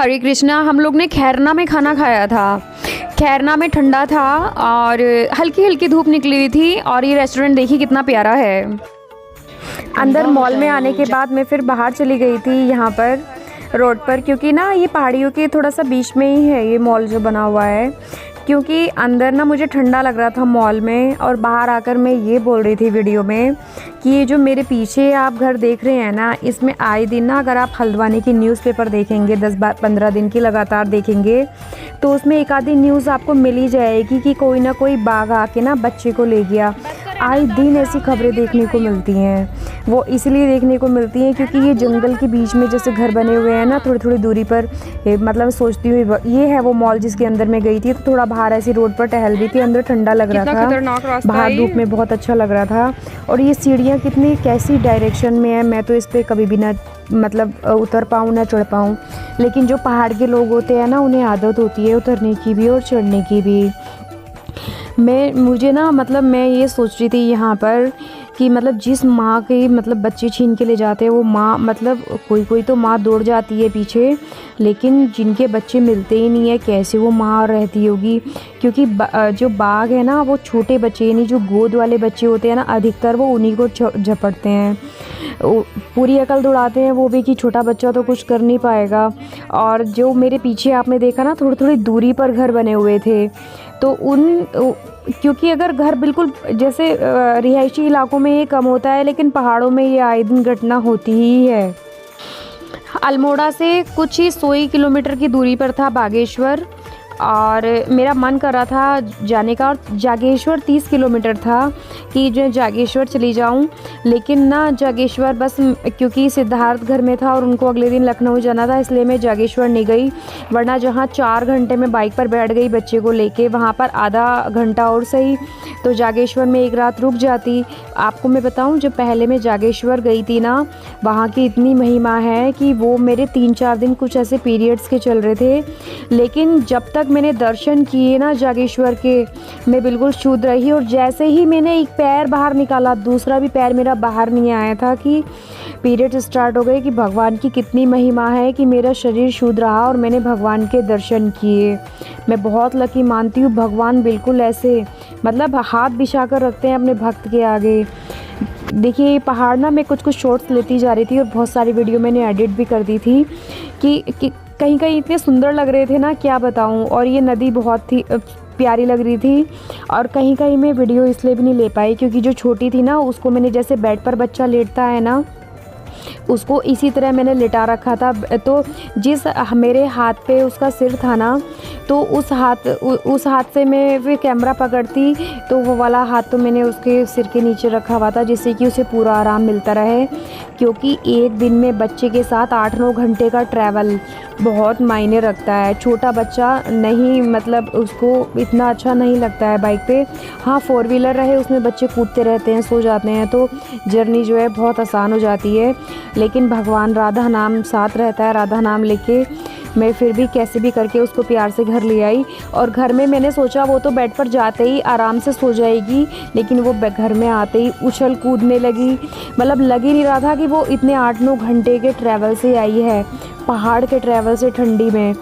हरे कृष्णा। हम लोग ने खैरना में खाना खाया था। खैरना में ठंडा था और हल्की हल्की धूप निकली हुई थी। और ये रेस्टोरेंट देखिए कितना प्यारा है। अंदर मॉल में आने के बाद मैं फिर बाहर चली गई थी यहाँ पर रोड पर, क्योंकि ना ये पहाड़ियों के थोड़ा सा बीच में ही है ये मॉल जो बना हुआ है। क्योंकि अंदर ना मुझे ठंडा लग रहा था मॉल में, और बाहर आकर मैं ये बोल रही थी वीडियो में कि ये जो मेरे पीछे आप घर देख रहे हैं ना, इसमें आए दिन ना अगर आप हल्द्वानी की न्यूज़पेपर देखेंगे 10-15 दिन की लगातार देखेंगे तो उसमें एक आधी न्यूज़ आपको मिल ही जाएगी कि कोई ना कोई बाघ आके ना बच्चे को ले गया। आए दिन ऐसी खबरें देखने को मिलती हैं। वो इसलिए देखने को मिलती हैं क्योंकि ये जंगल के बीच में जैसे घर बने हुए हैं ना, थोड़ी थोड़ी दूरी पर। मतलब सोचती हुई ये है वो मॉल जिसके अंदर मैं गई थी। तो थोड़ा बाहर ऐसी रोड पर टहल रही थी, अंदर ठंडा लग रहा था, बाहर धूप में बहुत अच्छा लग रहा था। और ये सीढ़ियाँ कितनी कैसी डायरेक्शन में है, मैं तो इस पर कभी भी ना मतलब उतर पाऊँ ना चढ़ पाऊँ। लेकिन जो पहाड़ के लोग होते हैं ना, उन्हें आदत होती है उतरने की भी और चढ़ने की भी। मुझे ना मतलब मैं ये सोच रही थी यहाँ पर कि मतलब जिस माँ के मतलब बच्चे छीन के ले जाते हैं वो माँ, मतलब कोई तो माँ दौड़ जाती है पीछे, लेकिन जिनके बच्चे मिलते ही नहीं है कैसे वो माँ रहती होगी। क्योंकि जो बाघ है ना वो छोटे बच्चे, यानी जो गोद वाले बच्चे होते हैं ना, अधिकतर वो उन्हीं को झपटते हैं, पूरी अकल दौड़ाते हैं वो भी कि छोटा बच्चा तो कुछ कर नहीं पाएगा। और जो मेरे पीछे आपने देखा ना, थोड़ी थोड़ी दूरी पर घर बने हुए थे, तो क्योंकि अगर घर बिल्कुल जैसे रिहायशी इलाकों में ये कम होता है, लेकिन पहाड़ों में ये आए दिन घटना होती ही है। अल्मोड़ा से कुछ ही 100 किलोमीटर की दूरी पर था बागेश्वर, और मेरा मन कर रहा था जाने का। और जागेश्वर 30 किलोमीटर था कि जो जागेश्वर चली जाऊं, लेकिन ना जागेश्वर बस क्योंकि सिद्धार्थ घर में था और उनको अगले दिन लखनऊ जाना था, इसलिए मैं जागेश्वर नहीं गई। वरना जहां 4 घंटे में बाइक पर बैठ गई बच्चे को लेके, वहां पर आधा घंटा और सही तो जागेश्वर में एक रात रुक जाती। आपको मैं बताऊं, जब पहले मैं जागेश्वर गई थी ना, वहाँ की इतनी महिमा है कि वो मेरे 3-4 दिन कुछ ऐसे पीरियड्स के चल रहे थे, लेकिन जब तक मैंने दर्शन किए ना जागेश्वर के, मैं बिल्कुल शुद्ध रही। और जैसे ही मैंने एक पैर बाहर निकाला, दूसरा भी पैर मेरा बाहर नहीं आया था कि पीरियड स्टार्ट हो गए। कि भगवान की कितनी महिमा है कि मेरा शरीर शुद्ध रहा और मैंने भगवान के दर्शन किए। मैं बहुत लकी मानती हूँ। भगवान बिल्कुल ऐसे मतलब हाथ बिछा कर रखते हैं अपने भक्त के आगे। देखिए ये पहाड़ ना, मैं कुछ शॉट्स लेती जा रही थी और बहुत सारी वीडियो मैंने एडिट भी कर दी थी कि कहीं कहीं इतने सुंदर लग रहे थे ना, क्या बताऊं। और ये नदी बहुत ही प्यारी लग रही थी। और कहीं कहीं मैं वीडियो इसलिए भी नहीं ले पाई क्योंकि जो छोटी थी ना, उसको मैंने जैसे बेड पर बच्चा लेटता है ना, उसको इसी तरह मैंने लिटा रखा था। तो जिस मेरे हाथ पे उसका सिर था ना, तो उस हाथ से मैं फिर कैमरा पकड़ती, तो वो वाला हाथ तो मैंने उसके सिर के नीचे रखा हुआ था जिससे कि उसे पूरा आराम मिलता रहे। क्योंकि एक दिन में बच्चे के साथ 8-9 घंटे का ट्रैवल बहुत मायने रखता है। छोटा बच्चा नहीं, मतलब उसको इतना अच्छा नहीं लगता है बाइक पे। हाँ, 4 व्हीलर रहे, उसमें बच्चे कूदते रहते हैं, सो जाते हैं, तो जर्नी जो है बहुत आसान हो जाती है। लेकिन भगवान राधा नाम साथ रहता है, राधा नाम लेके मैं फिर भी कैसे भी करके उसको प्यार से घर ले आई। और घर में मैंने सोचा वो तो बेड पर जाते ही आराम से सो जाएगी, लेकिन वो घर में आते ही उछल कूदने लगी। मतलब लग ही नहीं रहा था कि वो इतने 8-9 घंटे के ट्रैवल से आई है, पहाड़ के ट्रैवल से ठंडी में।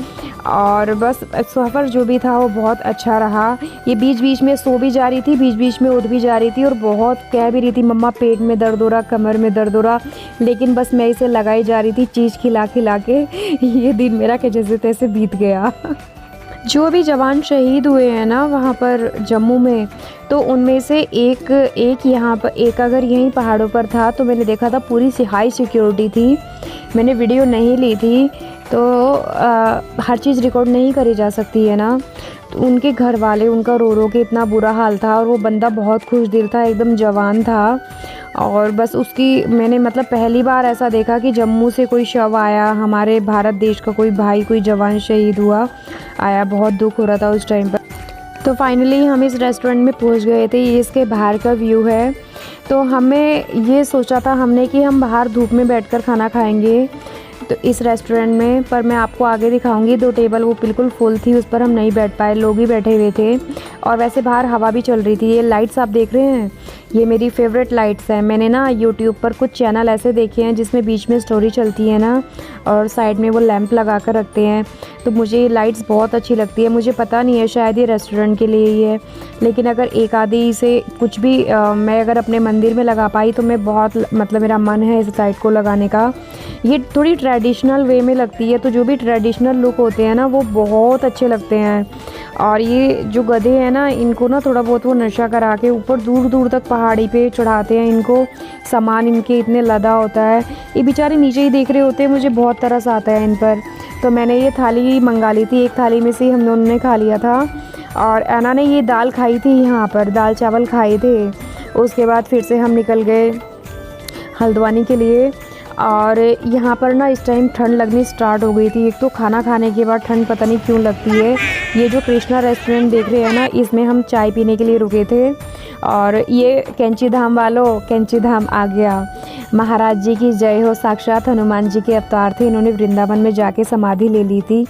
और बस सफ़र जो भी था वो बहुत अच्छा रहा। ये बीच बीच में सो भी जा रही थी, बीच बीच में उठ भी जा रही थी और बहुत कह भी रही थी मम्मा पेट में दर्द हो रहा, कमर में दर्द हो रहा, लेकिन बस मैं इसे लगाई जा रही थी चीज़ खिला खिला के। ये दिन मेरा के जैसे तैसे बीत गया। जो भी जवान शहीद हुए हैं ना वहाँ पर जम्मू में, तो उनमें से एक यहाँ पर, एक अगर यहीं पहाड़ों पर था तो मैंने देखा था पूरी हाई सिक्योरिटी थी। मैंने वीडियो नहीं ली थी तो हर चीज़ रिकॉर्ड नहीं करी जा सकती है ना। तो उनके घर वाले, उनका रो के इतना बुरा हाल था, और वो बंदा बहुत खुश दिल था, एकदम जवान था। और बस उसकी मैंने मतलब पहली बार ऐसा देखा कि जम्मू से कोई शव आया, हमारे भारत देश का कोई भाई, कोई जवान शहीद हुआ आया। बहुत दुख हो रहा था उस टाइम पर। तो फाइनली हम इस रेस्टोरेंट में पहुंच गए थे। ये इसके बाहर का व्यू है। तो हमें ये सोचा था हमने कि हम बाहर धूप में बैठकर खाना खाएंगे, तो इस रेस्टोरेंट में, पर मैं आपको आगे दिखाऊंगी। 2 टेबल वो बिल्कुल फुल थी, उस पर हम नहीं बैठ पाए, लोग ही बैठे हुए थे और वैसे बाहर हवा भी चल रही थी। ये लाइट्स आप देख रहे हैं, ये मेरी फेवरेट लाइट्स हैं। मैंने ना यूट्यूब पर कुछ चैनल ऐसे देखे हैं जिसमें बीच में स्टोरी चलती है ना और साइड में वो लैंप लगा कर रखते हैं, तो मुझे ये लाइट्स बहुत अच्छी लगती है। मुझे पता नहीं है, शायद ये रेस्टोरेंट के लिए ही है, लेकिन अगर एक आधी से कुछ भी मैं अगर अपने मंदिर में लगा पाई तो मैं बहुत, मतलब मेरा मन है इस लाइट को लगाने का। ये थोड़ी ट्रेडिशनल वे में लगती है, तो जो भी ट्रेडिशनल लुक होते हैं ना वो बहुत अच्छे लगते हैं। और ये जो गधे हैं ना, इनको ना थोड़ा बहुत वो नशा करा के ऊपर दूर दूर तक पहाड़ी पे चढ़ाते हैं इनको, सामान इनके इतने लदा होता है, ये बेचारे नीचे ही देख रहे होते हैं। मुझे बहुत तरस आता है इन पर। तो मैंने ये थाली मंगा ली थी, एक थाली में से हम दोनों ने खा लिया था और ऐना ने ये दाल खाई थी, यहाँ पर दाल चावल खाए थे। उसके बाद फिर से हम निकल गए हल्द्वानी के लिए। और यहाँ पर ना इस टाइम ठंड लगनी स्टार्ट हो गई थी। एक तो खाना खाने के बाद ठंड पता नहीं क्यों लगती है। ये जो कृष्णा रेस्टोरेंट देख रहे हैं ना, इसमें हम चाय पीने के लिए रुके थे। और ये कैंची धाम वालों, कैंची धाम आ गया। महाराज जी की जय हो, साक्षात हनुमान जी के अवतार थे, इन्होंने वृंदावन में जाके समाधि ले ली थी।